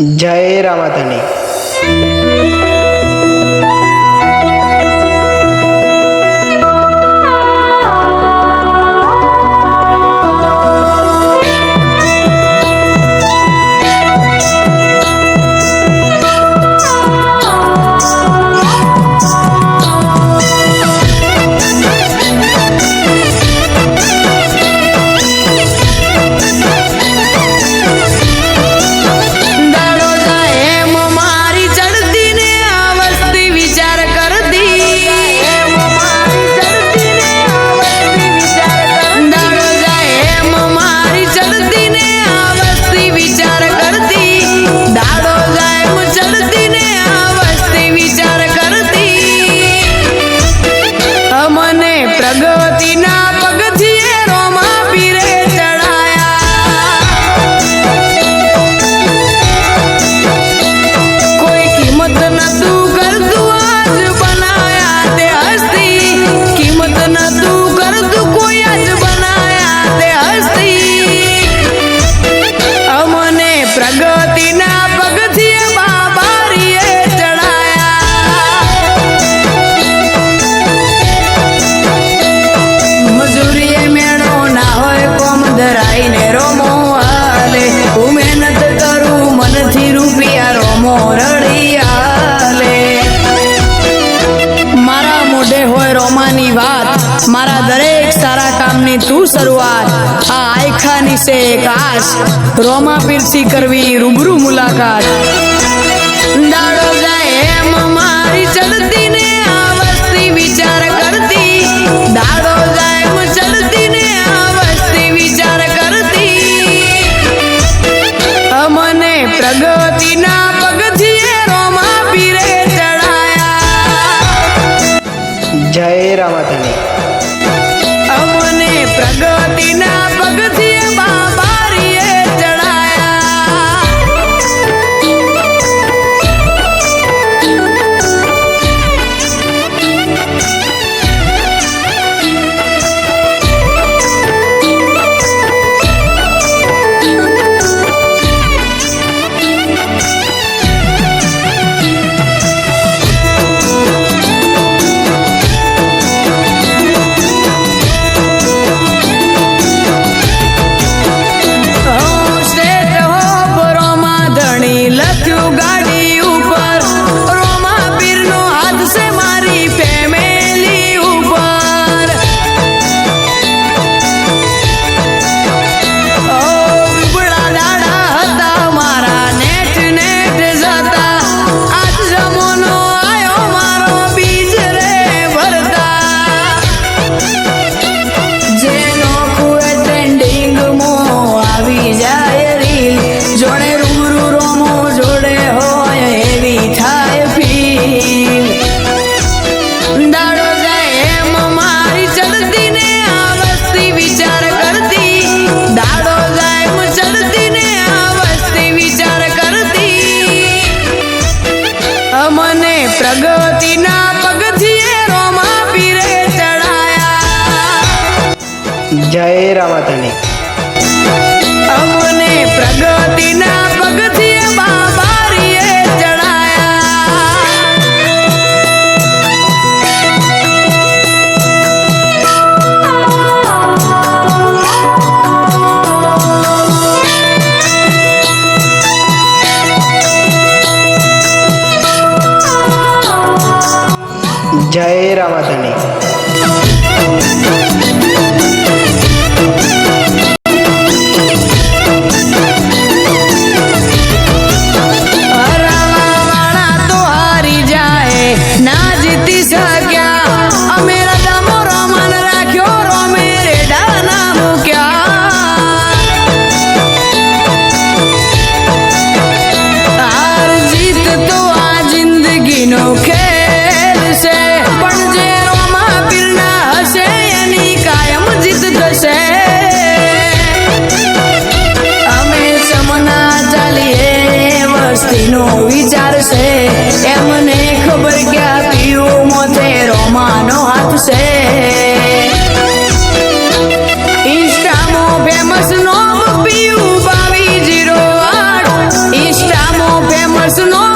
जय रामाधनी। मारा दरेक सारा कामनी तू शुरुआत आ आयखानी से काश रोमा पीरसी करवी रूबरू मुलाकात दाड़ो जाए मारी चलती ने आवस्ती विचार करती दाड़ो जाए चलती ने आवस्ती विचार करती अमने प्रगति ना पगथिए रोमा पीरे चढ़ाया। जय रामाधनी। प्रगति ना पगथिए बाबारिए चढ़ाया। प्रगति ना पगथिए रोमा पीरे चढ़ाया। जय रामाधनी। हमने प्रगति ना पगथिए बाबारिए चढ़ाया। जय रामाधनी। विचार से एमने खबर क्या पियो मोते रोमानो हाथ से इंस्टामो फेमस नो पियो 2208 इंस्टामो દિવસનો